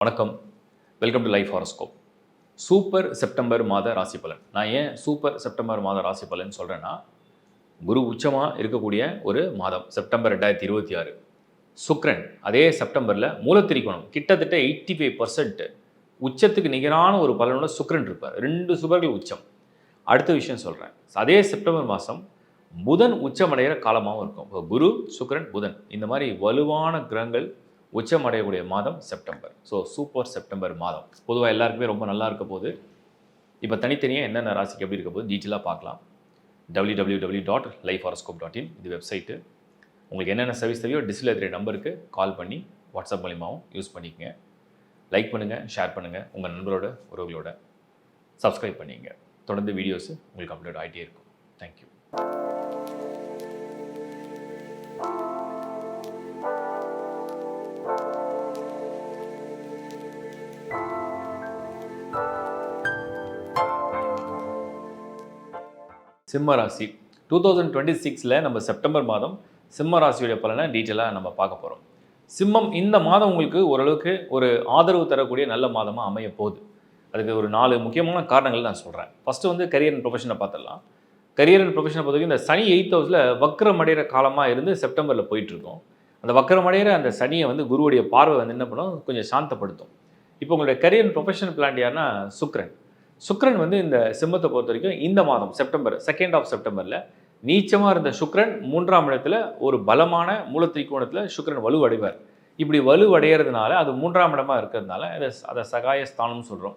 வணக்கம். Welcome to life horoscope. Super September மாத ராசி பலன். நான் ஏன் சூப்பர் செப்டம்பர் மாத ராசி பலன் சொல்கிறேன்னா, குரு உச்சமாக இருக்கக்கூடிய ஒரு மாதம் செப்டம்பர் 2026. சுக்கிரன் அதே செப்டம்பரில் மூலத்திரிகோணம் கிட்டத்தட்ட 85% உச்சத்துக்கு நிகரான ஒரு பலனோட சுக்கிரன் இருப்பார். 2 சுபர்கள் உச்சம். அடுத்த விஷயம் சொல்கிறேன். அதே செப்டம்பர் மாதம் புதன் உச்சமடைகிற காலமாகவும் இருக்கும். இப்போ குரு, சுக்கிரன், புதன் இந்த மாதிரி வலுவான கிரகங்கள் உச்சம் அடையக்கூடிய மாதம் செப்டம்பர். ஸோ சூப்பர் செப்டம்பர் மாதம் பொதுவாக எல்லாருக்குமே ரொம்ப நல்லா இருக்க போது. இப்போ தனித்தனியாக என்னென்ன ராசிக்கு எப்படி இருக்க போது டீட்டெயிலாக பார்க்கலாம். www.lifehoroscope.in இது வெப்சைட்டு. உங்களுக்கு என்னென்ன சர்வீஸ் தேவையோ டிஸ்பிளே தெரிய நம்பருக்கு கால் பண்ணி வாட்ஸ்அப் மூலியமாகவும் யூஸ் பண்ணிக்கங்க. லைக் பண்ணுங்கள், ஷேர் பண்ணுங்கள், உங்கள் நண்பரோட உறவுகளோட சப்ஸ்கிரைப் பண்ணிங்க. தொடர்ந்து வீடியோஸ் உங்களுக்கு அப்லோட் ஆகிட்டே இருக்கும். தேங்க்யூ. சிம்ம ராசி 2026 நம்ம செப்டம்பர் மாதம் சிம்ம ராசியுடைய பலனை டீட்டெயிலாக நம்ம பார்க்க போகிறோம். சிம்மம் இந்த மாதம் உங்களுக்கு ஓரளவுக்கு ஒரு ஆதரவு தரக்கூடிய நல்ல மாதமாக அமைய போகுது. அதுக்கு ஒரு 4 முக்கியமான காரணங்கள் நான் சொல்கிறேன். ஃபஸ்ட்டு வந்து கரியர் அண்ட் ப்ரொஃபஷனை பார்த்துடலாம். கரியர் அண்ட் ப்ரொஃபஷனை பொறுத்த வரைக்கும் இந்த சனி 8th ஹவுஸில் வக்ரம் அடைகிற காலமாக இருந்து செப்டம்பரில் போயிட்டுருக்கோம். அந்த வக்ரம் அடைகிற அந்த சனியை வந்து குருவுடைய பார்வை வந்து என்ன பண்ணும், கொஞ்சம் சாந்தப்படுத்தும். இப்போ உங்களுடைய கரியர் அண்ட் ப்ரொஃபஷனல் பிளான் யாருன்னா சுக்கிரன். சுக்கிரன் வந்து இந்த சிம்மத்தை பொறுத்த வரைக்கும் இந்த மாதம் செப்டம்பர் 2nd ஆஃப் செப்டம்பரில் நீச்சமாக இருந்த சுக்கிரன் 3ஆம் இடத்துல ஒரு பலமான மூலத்திரிகோணத்தில் சுக்கிரன் வலுவடைவார். இப்படி வலுவடைகிறதுனால அது 3ஆம் இடமா இருக்கிறதுனால அதை சகாய ஸ்தானம்னு சொல்கிறோம்.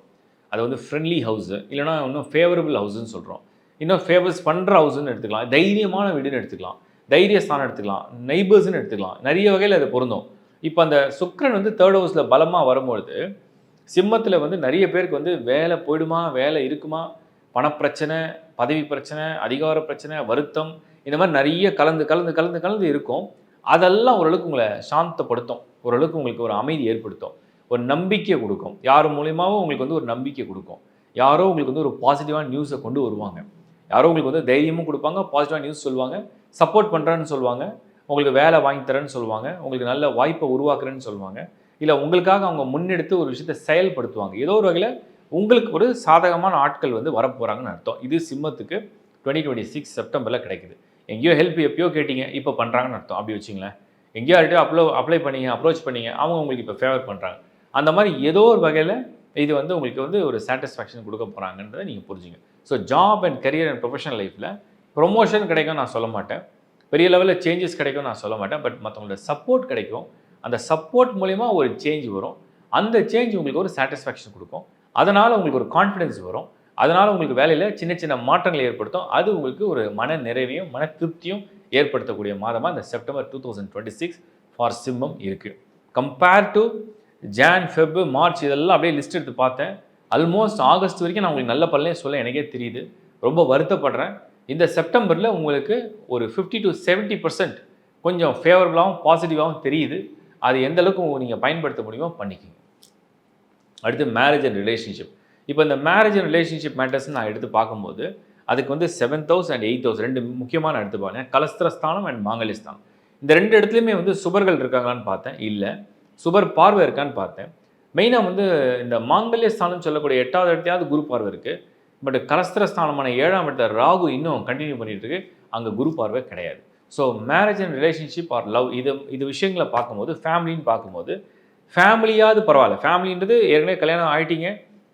அது வந்து ஃப்ரெண்ட்லி ஹவுஸு, இல்லைனா இன்னும் ஃபேவரபிள் ஹவுஸுன்னு சொல்கிறோம். இன்னும் ஃபேவர்ஸ் பண்ணுற ஹவுஸுன்னு எடுத்துக்கலாம், தைரியமான வீடுன்னு எடுத்துக்கலாம், தைரிய ஸ்தானம் எடுத்துக்கலாம், நெய்பர்ஸ்ன்னு எடுத்துக்கலாம். நிறைய வகையில் அது பொருந்தும். இப்போ அந்த சுக்கிரன் வந்து 3rd ஹவுஸில் பலமாக வரும்பொழுது சிம்மத்தில் வந்து நிறைய பேருக்கு வந்து வேலை போயிடுமா, வேலை இருக்குமா, பணப்பிரச்சனை, பதவி பிரச்சனை, அதிகார பிரச்சனை, வருத்தம், இந்த மாதிரி நிறைய கலந்து இருக்கும். அதெல்லாம் ஓரளவுக்கு உங்களை சாந்தப்படுத்தும், ஓரளவுக்கு உங்களுக்கு ஒரு அமைதி ஏற்படுத்தும், ஒரு நம்பிக்கை கொடுக்கும். யார் மூலியமாகவும் உங்களுக்கு வந்து ஒரு நம்பிக்கை கொடுக்கும். யாரோ உங்களுக்கு வந்து ஒரு பாசிட்டிவான நியூஸை கொண்டு வருவாங்க. யாரோ உங்களுக்கு வந்து தைரியமும் கொடுப்பாங்க, பாசிட்டிவான நியூஸ் சொல்லுவாங்க, சப்போர்ட் பண்ணுறேன்னு சொல்லுவாங்க, உங்களுக்கு வேலை வாங்கி தரேன்னு சொல்லுவாங்க, உங்களுக்கு நல்ல வாய்ப்பை உருவாக்குறேன்னு சொல்லுவாங்க, இல்லை உங்களுக்காக அவங்க முன்னெடுத்து ஒரு விஷயத்தை செயல்படுத்துவாங்க. ஏதோ ஒரு வகையில் உங்களுக்கு ஒரு சாதகமான ஆட்கள் வந்து வரப்போகிறாங்கன்னு அர்த்தம். இது சிம்மத்துக்கு 2026 செப்டம்பரில் கிடைக்குது. எங்கேயோ ஹெல்ப் எப்பயோ கேட்டீங்க, இப்போ பண்ணுறாங்கன்னு அர்த்தம். அப்படி வச்சிங்களேன். எங்கேயோ யார்கிட்டயோ அப்ளை பண்ணீங்க, அப்ரோச் பண்ணீங்க, அவங்க உங்களுக்கு இப்போ ஃபேவர் பண்ணுறாங்க. அந்த மாதிரி ஏதோ ஒரு வகையில் இது வந்து உங்களுக்கு வந்து ஒரு சாட்டிஸ்ஃபேக்ஷன் கொடுக்க போகிறாங்கன்றதை நீங்கள் புரிஞ்சுங்க. So job and career and professional லைஃப்பில் ப்ரொமோஷன் கிடைக்கும் நான் சொல்ல மாட்டேன், பெரிய லெவலில் சேஞ்சஸ் கிடைக்கும் நான் சொல்ல மாட்டேன். பட் மற்றவங்களோட சப்போர்ட் கிடைக்கும். அந்த சப்போர்ட் மூலிமா ஒரு சேஞ்ச் வரும். அந்த சேஞ்ச் உங்களுக்கு ஒரு சாட்டிஸ்ஃபேக்ஷன் கொடுக்கும். அதனால் உங்களுக்கு ஒரு கான்ஃபிடென்ஸ் வரும். அதனால் உங்களுக்கு வேலையில் சின்ன சின்ன மாற்றங்களை ஏற்படுத்தும். அது உங்களுக்கு ஒரு மன நிறைவையும் மன திருப்தியும் ஏற்படுத்தக்கூடிய மாதமாக இந்த செப்டம்பர் 2026 ஃபார் சிம்மம் இருக்குது. Compare to John, Feb, March இதெல்லாம் அப்படியே லிஸ்ட் எடுத்து பார்த்தேன். ஆல்மோஸ்ட் ஆகஸ்ட் வரைக்கும் நான் உங்களுக்கு நல்ல பலனே சொல்ல எனக்கே தெரியுது. ரொம்ப வருத்தப்படுறேன். இந்த செப்டம்பரில் உங்களுக்கு ஒரு 50 to 70% கொஞ்சம் ஃபேவரபுளாகவும் பாசிட்டிவாகவும் தெரியுது. அது எந்த அளவுக்கு நீங்கள் பயன்படுத்த முடியுமோ பண்ணிக்கிங்க. அடுத்து மேரேஜ் அண்ட் ரிலேஷன்ஷிப். இப்போ இந்த மேரேஜ் அண்ட் ரிலேஷன்ஷிப் மேட்டர்ஸ் நான் எடுத்து பார்க்கும்போது அதுக்கு வந்து 7th house and 8th house 2 முக்கியமான எடுத்து பார்த்தேன். கலஸ்திரஸ்தானம் அண்ட் மாங்கல்யஸ்தானம். இந்த 2 இடத்துலையுமே வந்து சுபர்கள் இருக்காங்களான்னு பார்த்தேன், இல்லை. சுபர் பார்வை இருக்கான்னு பார்த்தேன். மெயினாக வந்து இந்த மாங்கல்யஸ்தானம் சொல்லக்கூடிய 8வது இடத்தையாவது குரு பார்வை இருக்குது. பட் கலஸ்திரஸ்தானமான 7ஆம் இடத்த ராகு இன்னும் கண்டினியூ பண்ணிகிட்டு இருக்கு, அங்கே குரு பார்வை கிடையாது. So marriage and relationship or love இது விஷயங்களை பார்க்கும்போது ஃபேமிலின்னு பார்க்கும்போது ஃபேமிலியாவது பரவாயில்ல. ஃபேமிலின்றது ஏற்கனவே கல்யாணம் ஆகிட்டீங்க,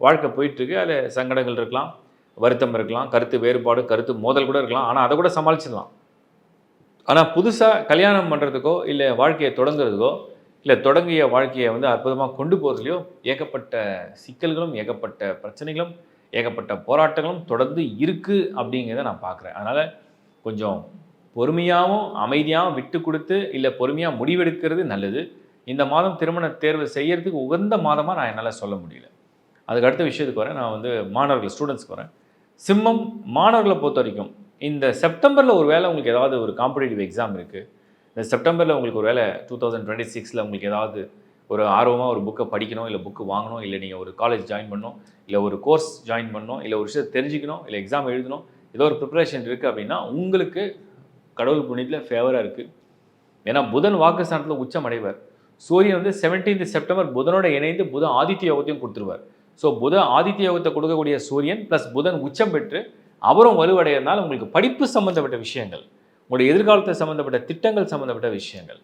வாழ்க்கை போயிட்டுருக்கு, அதில் சங்கடங்கள் இருக்கலாம், வருத்தம் இருக்கலாம், கருத்து வேறுபாடு, கருத்து மோதல் கூட இருக்கலாம். ஆனால் அதை கூட சமாளிச்சிடலாம். ஆனால் புதுசாக கல்யாணம் பண்ணுறதுக்கோ இல்லை வாழ்க்கையை தொடங்குறதுக்கோ இல்லை தொடங்கிய வாழ்க்கையை வந்து அற்புதமாக கொண்டு போகிறதுலையோ ஏகப்பட்ட சிக்கல்களும் ஏகப்பட்ட பிரச்சனைகளும் ஏகப்பட்ட போராட்டங்களும் தொடர்ந்து இருக்குது அப்படிங்கிறத நான் பார்க்குறேன். அதனால் கொஞ்சம் பொறுமையாகவும் அமைதியாகவும் விட்டு கொடுத்து இல்லை பொறுமையாக முடிவெடுக்கிறது நல்லது. இந்த மாதம் திருமண தேர்வு செய்யறதுக்கு உகந்த மாதமாக நான் என்னால் சொல்ல முடியல. அதுக்கு அடுத்த விஷயத்துக்கு வரேன். நான் வந்து மாணவர்கள் ஸ்டூடெண்ட்ஸ்க்கு வரேன். சிம்மம் மாணவர்களை பொறுத்த வரைக்கும் இந்த செப்டம்பரில் ஒரு வேளை உங்களுக்கு ஏதாவது ஒரு காம்படிட்டிவ் எக்ஸாம் இருக்குது, இந்த செப்டம்பரில் உங்களுக்கு ஒரு வேளை 2026 உங்களுக்கு ஏதாவது ஒரு ஆர்வமாக ஒரு புக்கை படிக்கணும், இல்லை புக்கு வாங்கணும், இல்லை நீங்கள் ஒரு காலேஜ் ஜாயின் பண்ணணும், இல்லை ஒரு கோர்ஸ் ஜாயின் பண்ணணும், இல்லை ஒரு விஷயத்தை தெரிஞ்சுக்கணும், இல்லை எக்ஸாம் எழுதணும், ஏதோ ஒரு ப்ரிப்பரேஷன் இருக்குது அப்படின்னா உங்களுக்கு கடவுள் புண்ணியத்தில் ஃபேவராக இருக்குது. ஏன்னா புதன் வாக்குஸ்தானத்தில் உச்சம் அடைவார். சூரியன் வந்து 17th செப்டம்பர் புதனோட இணைந்து புத ஆதித்ய யோகத்தையும் கொடுத்துருவார். ஸோ புத ஆதித்ய யோகத்தை கொடுக்கக்கூடிய சூரியன் ப்ளஸ் புதன் உச்சம் பெற்று அவரும் வலுவடைகிறதுனால உங்களுக்கு படிப்பு சம்மந்தப்பட்ட விஷயங்கள், உங்களுடைய எதிர்காலத்தை சம்மந்தப்பட்ட திட்டங்கள் சம்மந்தப்பட்ட விஷயங்கள்,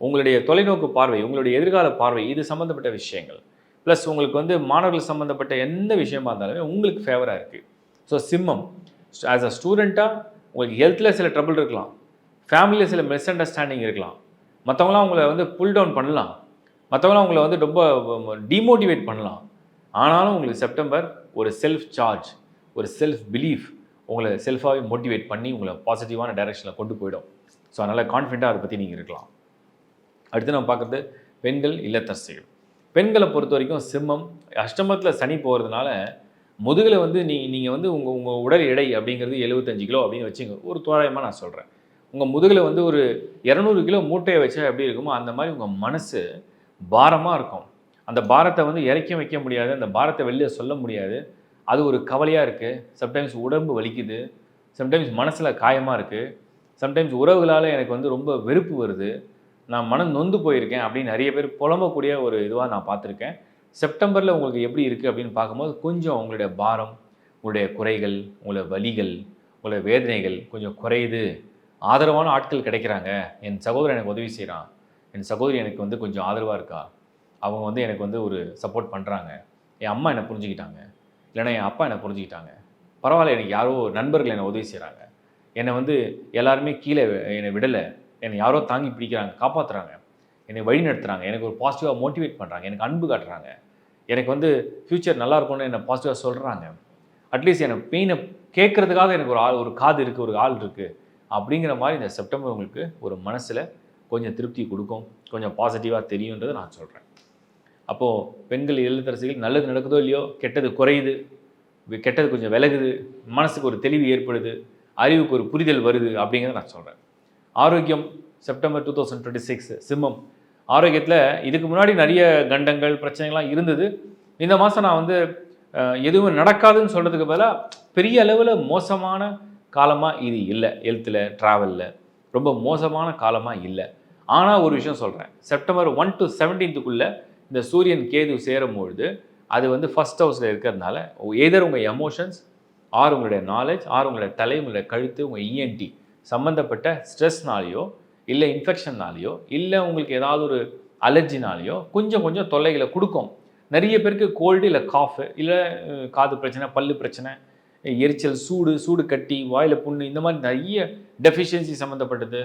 உங்களுடைய தொலைநோக்கு பார்வை, உங்களுடைய எதிர்கால பார்வை, இது சம்மந்தப்பட்ட விஷயங்கள், ப்ளஸ் உங்களுக்கு வந்து மாணவர்கள் சம்மந்தப்பட்ட எந்த விஷயமா இருந்தாலுமே உங்களுக்கு ஃபேவராக இருக்குது. ஸோ சிம்மம் ஆஸ் அ ஸ்டூடெண்ட்டாக உங்களுக்கு ஹெல்த்தில் சில ட்ரபிள் இருக்கலாம், ஃபேமிலியில் சில மிஸ் அண்டர்ஸ்டாண்டிங் இருக்கலாம், மற்றவங்களாம் உங்களை வந்து புல் டவுன் பண்ணலாம், மற்றவங்களாம் உங்களை வந்து ரொம்ப டிமோட்டிவேட் பண்ணலாம். ஆனாலும் உங்களுக்கு செப்டம்பர் ஒரு செல்ஃப் சார்ஜ், ஒரு செல்ஃப் பிலீஃப் உங்களை செல்ஃபாகவே மோட்டிவேட் பண்ணி உங்களை பாசிட்டிவான டைரெக்ஷனில் கொண்டு போயிடும். ஸோ அதனால் கான்ஃபிடண்ட்டாக அதை பற்றி நீங்கள் இருக்கலாம். அடுத்து நம்ம பார்க்குறது பெண்கள் இல்லத்தரசிகள். பெண்களை பொறுத்த வரைக்கும் சிம்மம் அஷ்டமத்தில் சனி போகிறதுனால முதுகில் வந்து நீங்கள் வந்து உங்கள் உடல் எடை அப்படிங்கிறது 75 கிலோ அப்படின்னு வச்சுங்க, ஒரு தோராயமாக நான் சொல்கிறேன். உங்கள் முதுகில் வந்து ஒரு 200 கிலோ மூட்டையை வச்சா எப்படி இருக்குமோ அந்த மாதிரி உங்கள் மனசு பாரமாக இருக்கும். அந்த பாரத்தை வந்து இறக்கி வைக்க முடியாது, அந்த பாரத்தை வெளியே சொல்ல முடியாது. அது ஒரு கவலையாக இருக்குது. சம்டைம்ஸ் உடம்பு வலிக்குது, சம்டைம்ஸ் மனசில் காயமாக இருக்குது, சம்டைம்ஸ் உறவுகளால் எனக்கு வந்து ரொம்ப வெறுப்பு வருது, நான் மனம் நொந்து போயிருக்கேன் அப்படின்னு நிறைய பேர் புலம்பக்கூடிய ஒரு இதுவாக நான் பார்த்துருக்கேன். செப்டம்பரில் உங்களுக்கு எப்படி இருக்குது அப்படின்னு பார்க்கும்போது கொஞ்சம் உங்களுடைய பாரம், உங்களுடைய குறைகள், உங்களுடைய வலிகள், உங்களுடைய வேதனைகள் கொஞ்சம் குறையுது. ஆதரவான ஆட்கள் கிடைக்கிறாங்க, என் சகோதரன் எனக்கு உதவி செய்கிறான், என் சகோதரி எனக்கு வந்து கொஞ்சம் ஆதரவாக இருக்கா, அவங்க வந்து எனக்கு வந்து ஒரு சப்போர்ட் பண்ணுறாங்க, என் அம்மா என்னை புரிஞ்சுக்கிட்டாங்க, இல்லைனா என் அப்பா என்னை புரிஞ்சுக்கிட்டாங்க, பரவாயில்ல எனக்கு யாரோ நண்பர்கள் என்னை உதவி செய்கிறாங்க, என்னை வந்து எல்லாருமே கீழே என்னை விடலை, என்னை யாரோ தாங்கி பிடிக்கிறாங்க, காப்பாற்றுறாங்க, என்னை வழி நடத்துகிறாங்க, எனக்கு ஒரு பாசிட்டிவாக மோட்டிவேட் பண்ணுறாங்க, எனக்கு அன்பு காட்டுறாங்க, எனக்கு வந்து ஃப்யூச்சர் நல்லா இருக்கும்னு என்னை பாசிட்டிவாக சொல்கிறாங்க, அட்லீஸ்ட் எனக்கு பெயினை கேட்குறதுக்காக எனக்கு ஒரு காது இருக்குது, ஒரு ஆள் இருக்குது அப்படிங்கிற மாதிரி இந்த செப்டம்பர் உங்களுக்கு ஒரு மனசில் கொஞ்சம் திருப்தி கொடுக்கும், கொஞ்சம் பாசிட்டிவாக தெரியுன்றதை நான் சொல்கிறேன். அப்போது பெண்கள் இல்லத்தரசிகள் நல்லது நடக்குதோ இல்லையோ, கெட்டது குறையுது, கெட்டது கொஞ்சம் விலகுது, மனசுக்கு ஒரு தெளிவு ஏற்படுது, அறிவுக்கு ஒரு புரிதல் வருது அப்படிங்கிறத நான் சொல்கிறேன். ஆரோக்கியம் செப்டம்பர் 2026 சிம்மம் ஆரோக்கியத்தில் இதுக்கு முன்னாடி நிறைய கண்டங்கள் பிரச்சனைகள்லாம் இருந்தது. இந்த மாதம் நான் வந்து எதுவும் நடக்காதுன்னு சொல்கிறதுக்கு பதிலாக பெரிய அளவில் மோசமான காலமாக இது இல்லை. ஹெல்த்தில் ட்ராவலில் ரொம்ப மோசமான காலமாக இல்லை. ஆனால் ஒரு விஷயம் சொல்கிறேன், செப்டம்பர் 1 to 17க்குள்ளே இந்த சூரியன் கேது சேரும்பொழுது அது வந்து ஃபஸ்ட் ஹவுஸில் இருக்கிறதுனால எதர் உங்கள் எமோஷன்ஸ் ஆர் உங்களுடைய நாலேஜ் ஆர் உங்களுடைய தலை, உங்களுடைய கழுத்து, உங்கள் இஎன்டி சம்மந்தப்பட்ட ஸ்ட்ரெஸ்னாலேயோ இல்லை இன்ஃபெக்ஷன்னாலேயோ இல்லை உங்களுக்கு ஏதாவது ஒரு அலர்ஜினாலேயோ கொஞ்சம் கொஞ்சம் தொல்லைகளை கொடுக்கும். நிறைய பேருக்கு கோல்டு இல்லை காஃபு இல்லை காது பிரச்சனை, பல்லு பிரச்சனை, எரிச்சல், சூடு கட்டி, வாயில் புண்ணு, இந்த மாதிரி நிறைய டெஃபிஷியன்சி சம்மந்தப்பட்டது.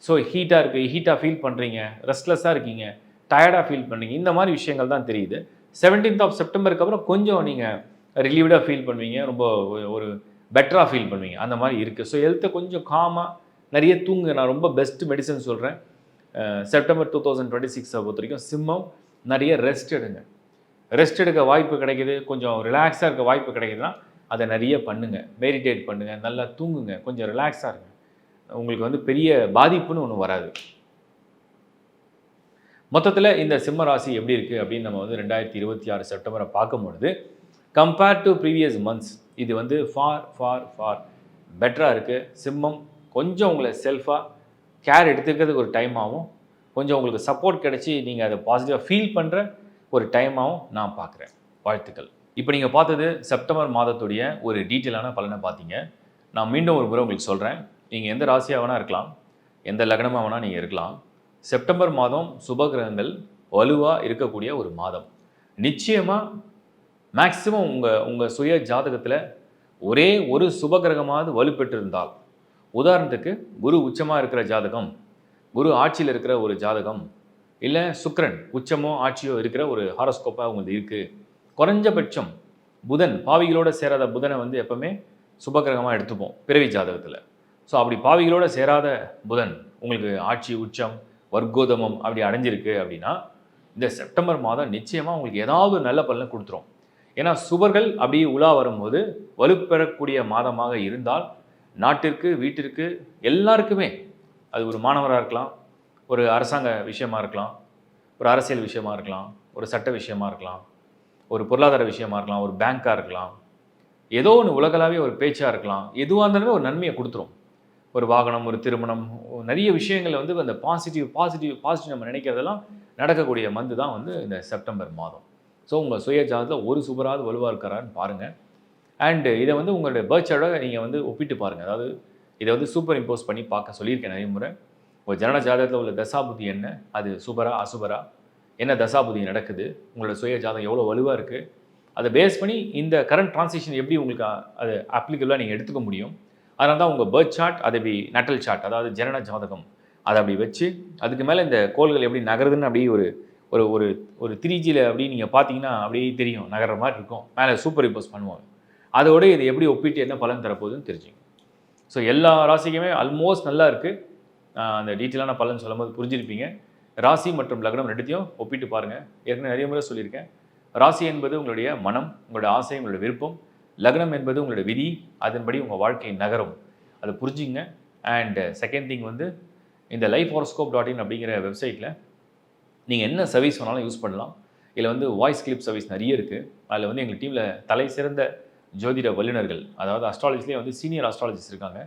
ஸோ ஹீட்டாக ஃபீல் பண்ணுறீங்க, ரெஸ்ட்லெஸ்ஸாக இருக்கீங்க, டயர்டாக ஃபீல் பண்ணுறீங்க, இந்த மாதிரி விஷயங்கள் தான் தெரியுது. 17th செப்டம்பருக்கு அப்புறம் கொஞ்சம் நீங்கள் ரிலீவ்டாக ஃபீல் பண்ணுவீங்க, ரொம்ப ஒரு பெட்டராக ஃபீல் பண்ணுவீங்க, அந்த மாதிரி இருக்குது. ஸோ ஹெல்த்தை கொஞ்சம் காமாக நிறைய தூங்க நான் ரொம்ப பெஸ்ட்டு மெடிசன் சொல்கிறேன். செப்டம்பர் 2026 பொறுத்த வரைக்கும் சிம்மம் நிறைய ரெஸ்ட் எடுங்க. ரெஸ்ட் எடுக்க வாய்ப்பு கிடைக்கிது, கொஞ்சம் ரிலாக்ஸாக இருக்க வாய்ப்பு கிடைக்குதுன்னா அதை நிறைய பண்ணுங்கள், மெடிடேட் பண்ணுங்கள், நல்லா தூங்குங்க, கொஞ்சம் ரிலாக்ஸாக இருங்க, உங்களுக்கு வந்து பெரிய பாதிப்புன்னு ஒன்றும் வராது. மொத்தத்தில் இந்த சிம்ம ராசி எப்படி இருக்குது அப்படின்னு நம்ம வந்து 2026 செப்டம்பரை பார்க்கும்பொழுது கம்பேர்ட் டு ப்ரீவியஸ் மந்த்ஸ் இது வந்து ஃபார் பெட்டராக இருக்குது. சிம்மம் கொஞ்சம் உங்களை செல்ஃபாக கேர் எடுத்துக்கிறதுக்கு ஒரு டைம் ஆகும், கொஞ்சம் உங்களுக்கு சப்போர்ட் கிடச்சி நீங்கள் அதை பாசிட்டிவாக ஃபீல் பண்ணுற ஒரு டைமாகவும் நான் பார்க்குறேன். வாழ்த்துக்கள். இப்போ நீங்கள் பார்த்தது செப்டம்பர் மாதத்துடைய ஒரு டீட்டெயிலான பலனை பார்த்தீங்க. நான் மீண்டும் ஒரு முறை உங்களுக்கு சொல்கிறேன், நீங்கள் எந்த ராசியாக வேணால் இருக்கலாம், எந்த லக்னமாக வேணால் நீங்கள் இருக்கலாம். செப்டம்பர் மாதம் சுபகிரகங்கள் வலுவாக இருக்கக்கூடிய ஒரு மாதம். நிச்சயமாக மேக்ஸிமம் உங்கள் சுய ஜாதகத்தில் ஒரே ஒரு சுபகிரகமாவது வலுப்பெற்றிருந்தால், உதாரணத்துக்கு குரு உச்சமாக இருக்கிற ஜாதகம், குரு ஆட்சியில் இருக்கிற ஒரு ஜாதகம், இல்லை சுக்கிரன் உச்சமோ ஆட்சியோ இருக்கிற ஒரு ஹாரோஸ்கோப்பாக உங்களுக்கு இருக்குது. குறைஞ்சபட்சம் புதன், பாவிகளோடு சேராத புதனை வந்து எப்பவுமே சுபகிரகமாக எடுத்துப்போம் பிறவி ஜாதகத்தில். ஸோ அப்படி பாவிகளோடு சேராத புதன் உங்களுக்கு ஆட்சி, உச்சம், வர்க்கோதமம் அப்படி அடைஞ்சிருக்கு அப்படின்னா இந்த செப்டம்பர் மாதம் நிச்சயமாக உங்களுக்கு ஏதாவது நல்ல பலனை கொடுத்துரும். ஏன்னா சுபர்கள் அப்படியே உலா வரும்போது வலுப்பெறக்கூடிய மாதமாக இருந்தால் நாட்டிற்கு, வீட்டிற்கு, எல்லாருக்குமே, அது ஒரு மாணவராக இருக்கலாம், ஒரு அரசாங்க விஷயமா இருக்கலாம், ஒரு அரசியல் விஷயமா இருக்கலாம், ஒரு சட்ட விஷயமா இருக்கலாம், ஒரு பொருளாதார விஷயமா இருக்கலாம், ஒரு பேங்காக இருக்கலாம், ஏதோ ஒன்று உலகளாவிய ஒரு பேச்சாக இருக்கலாம், எதுவாக இருந்தாலுமே ஒரு நன்மையை கொடுத்துரும். ஒரு வாகனம், ஒரு திருமணம், நிறைய விஷயங்கள் வந்து அந்த பாசிட்டிவ் நம்ம நினைக்கிறதெல்லாம் நடக்கக்கூடிய மந்த் தான் வந்து இந்த செப்டம்பர் மாதம். ஸோ உங்கள் சுய ஜாதகத்தில் ஒரு சுபராவது வலுவாக இருக்கிறான்னு பாருங்கள். அண்டு இதை வந்து உங்களுடைய பர்த் சார்ட்டோட நீங்கள் வந்து ஒப்பிட்டு பாருங்கள். அதாவது இதை வந்து சூப்பர் இம்போஸ் பண்ணி பார்க்க சொல்லியிருக்கேன் நிறைய முறை. உங்கள் ஜனன ஜாதகத்தில் உள்ள தசாபுத்தி என்ன, அது சுபரா அசுபரா, என்ன தசாபுத்தி நடக்குது, உங்களோட சுய ஜாதகம் எவ்வளோ வலுவாக இருக்குது, அதை பேஸ் பண்ணி இந்த கரண்ட் ட்ரான்சிஷன் எப்படி உங்களுக்கு அது அப்ளிகபிளாக நீங்கள் எடுத்துக்க முடியும். அதனால தான் உங்கள் பர்த் சார்ட், அதை அப்படி நட்டல் சார்ட், அதாவது ஜனன ஜாதகம் அதை அப்படி வச்சு அதுக்கு மேலே இந்த கோள்கள் எப்படி நகருதுன்னு அப்படியே ஒரு ஒரு ஒரு ஒரு 3Gயில் அப்படி நீங்கள் பார்த்தீங்கன்னா அப்படியே தெரியும், நகர்ற மாதிரி இருக்கும். மேலே சூப்பர் இம்போஸ் பண்ணுவாங்க. அதோட இது எப்படி ஒப்பிட்டு என்ன பலன் தரப்போகுதுன்னு தெரிஞ்சுங்க. ஸோ எல்லா ராசிக்குமே ஆல்மோஸ்ட் நல்லா இருக்குது. அந்த டீட்டெயிலான பலன் சொல்லும்போது புரிஞ்சிருப்பீங்க. ராசி மற்றும் லக்னம் ரெண்டுத்தையும் ஒப்பிட்டு பாருங்கள். ஏற்கனவே நிறைய முறை சொல்லியிருக்கேன். ராசி என்பது உங்களுடைய மனம், உங்களுடைய ஆசை, உங்களுடைய விருப்பம். லக்னம் என்பது உங்களுடைய விதி, அதன்படி உங்கள் வாழ்க்கை நகரும். அதை புரிஞ்சுங்க. அண்ட் செகண்ட் திங் வந்து இந்த lifehoroscope.in அப்படிங்கிற வெப்சைட்டில் நீங்கள் என்ன சர்வீஸ் வேணாலும் யூஸ் பண்ணலாம். இதில் வந்து வாய்ஸ் கிளிப் சர்வீஸ் நிறைய இருக்குது. அதில் வந்து எங்கள் டீமில் தலை சிறந்த ஜோதிட வல்லுநர்கள், அதாவது அஸ்ட்ராலஜிலே வந்து சீனியர் அஸ்ட்ராலஜிஸ்ட் இருக்காங்க.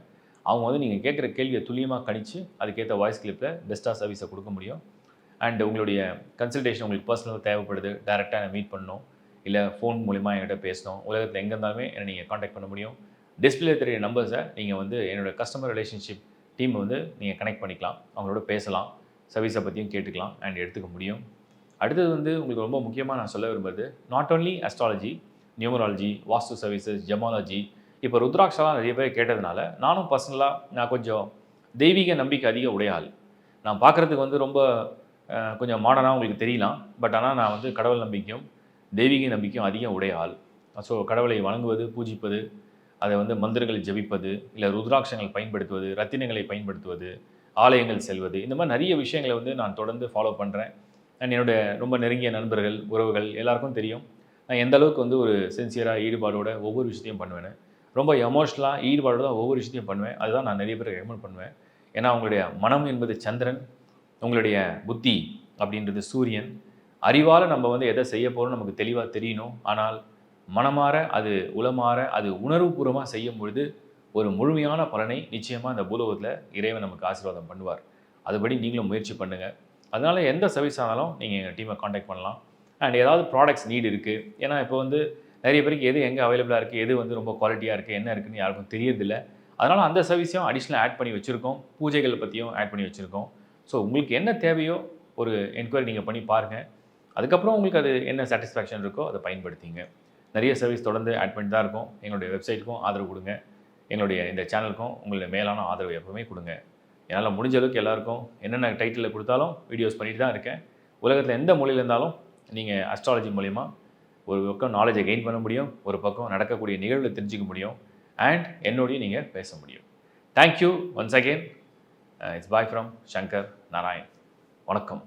அவங்க வந்து நீங்கள் கேட்குற கேள்வியை துல்லியமாக கணிச்சு அதுக்கேற்ற வாய்ஸ் கிளிப்பில் பெஸ்ட்டாக சர்வீஸை கொடுக்க முடியும். அண்ட் உங்களுடைய கன்சல்டேஷன் உங்களுக்கு பர்சனலாக தேவைப்படுது, டைரெக்டாக என்னை மீட் பண்ணணும், இல்லை ஃபோன் மூலிமா என்கிட்ட பேசணும், உலகத்தில் எங்கே இருந்தாலுமே என்னை நீங்கள் காண்டாக்ட் பண்ண முடியும். டிஸ்பிளே தெரிய நம்பர்ஸை நீங்கள் வந்து என்னோடய கஸ்டமர் ரிலேஷன்ஷிப் டீமை வந்து நீங்கள் கனெக்ட் பண்ணிக்கலாம், அவங்களோட பேசலாம், சர்வீஸை பற்றியும் கேட்டுக்கலாம் அண்ட் எடுத்துக்க முடியும். அடுத்தது வந்து உங்களுக்கு ரொம்ப முக்கியமாக நான் சொல்ல விரும்புறது, not only astrology, numerology, vastu services, gemmology, இப்போ ருத்ராட்சலாம் நிறைய பேர் கேட்டதுனால நானும் பர்சனலாக நான் கொஞ்சம் தெய்வீக நம்பிக்கை அதிக உடைய ஆள். நான் பார்க்குறதுக்கு வந்து ரொம்ப கொஞ்சம் மாடர்னாக உங்களுக்கு தெரியலாம். பட் ஆனால் நான் வந்து கடவுள் நம்பிக்கையும் தெய்வீக நம்பிக்கையும் அதிகம் உடைய ஆள். ஸோ கடவுளை வணங்குவது, பூஜிப்பது, அதை வந்து மந்திரங்களை ஜபிப்பது, இல்லை ருத்ராட்சங்கள் பயன்படுத்துவது, ரத்தினங்களை பயன்படுத்துவது, ஆலயங்கள் செல்வது, இந்த மாதிரி நிறைய விஷயங்களை வந்து நான் தொடர்ந்து ஃபாலோ பண்ணுறேன். அண்ட் என்னுடைய ரொம்ப நெருங்கிய நண்பர்கள், உறவுகள் எல்லாருக்கும் தெரியும் நான் எந்த அளவுக்கு வந்து ஒரு சின்சியராக ஈடுபாடோட ஒவ்வொரு விஷயத்தையும் பண்ணுவேன்னு. ரொம்ப எமோஷ்னலாக ஈடுபாடோட தான் ஒவ்வொரு விஷயத்தையும் பண்ணுவேன். அதுதான் நான் நிறைய பேருக்கு ரெக்கமெண்ட் பண்ணுவேன். ஏன்னா உங்களுடைய மனம் என்பது சந்திரன், உங்களுடைய புத்தி அப்படின்றது சூரியன். அறிவால் நம்ம வந்து எதை செய்ய போகிறோம் நமக்கு தெளிவாக தெரியணும். ஆனால் மனமாற, அது உளமாற, அது உணர்வுபூர்வமாக செய்யும் பொழுது ஒரு முழுமையான பலனை நிச்சயமாக இந்த பூலோகத்தில் இறைவன் நமக்கு ஆசீர்வாதம் பண்ணுவார். அதுபடி நீங்களும் முயற்சி பண்ணுங்கள். அதனால் எந்த சர்வீஸ் ஆனாலும் நீங்கள் எங்கள் டீமை காண்டாக்ட் பண்ணலாம். அண்ட் ஏதாவது ப்ராடக்ட்ஸ் நீட் இருக்குது, ஏன்னா இப்போ வந்து நிறைய பேருக்கு எது எங்கே அவைலபிளாக இருக்குது, எது வந்து ரொம்ப குவாலிட்டியாக இருக்குது, என்ன இருக்குதுன்னு யாருக்கும் தெரியறதில்லை. அதனால் அந்த சர்வீஸையும் அடிஷ்னலாக ஆட் பண்ணி வச்சுருக்கோம். பூஜைகள் பற்றியும் ஆட் பண்ணி வச்சுருக்கோம். ஸோ உங்களுக்கு என்ன தேவையோ ஒரு என்கொயரி நீங்கள் பண்ணி பாருங்கள். அதுக்கப்புறம் உங்களுக்கு அது என்ன சாட்டிஸ்ஃபேக்ஷன் இருக்கோ அதை பயன்படுத்திங்க. நிறைய சர்வீஸ் தொடர்ந்து ஆட் பண்ணி தான் இருக்கும். எங்களுடைய வெப்சைட்டுக்கும் ஆதரவு கொடுங்க, எங்களுடைய இந்த சேனலுக்கும் உங்களுடைய மேலான ஆதரவு எப்பவுமே கொடுங்க. என்னால் முடிஞ்ச அளவுக்கு எல்லாருக்கும் என்னென்ன டைட்டிலில் கொடுத்தாலும் வீடியோஸ் பண்ணிட்டு தான் இருக்கேன். உலகத்தில் எந்த மொழியில் இருந்தாலும் நீங்கள் அஸ்ட்ராலஜி மூலிமா ஒரு பக்கம் நாலேஜை கெயின் பண்ண முடியும், ஒரு பக்கம் நடக்கக்கூடிய நிகழ்வுகளை தெரிஞ்சுக்க முடியும், அண்ட் என்னோடையும் நீங்கள் பேச முடியும். Thank you once again. It's bye from Shankar Narayan. வணக்கம்.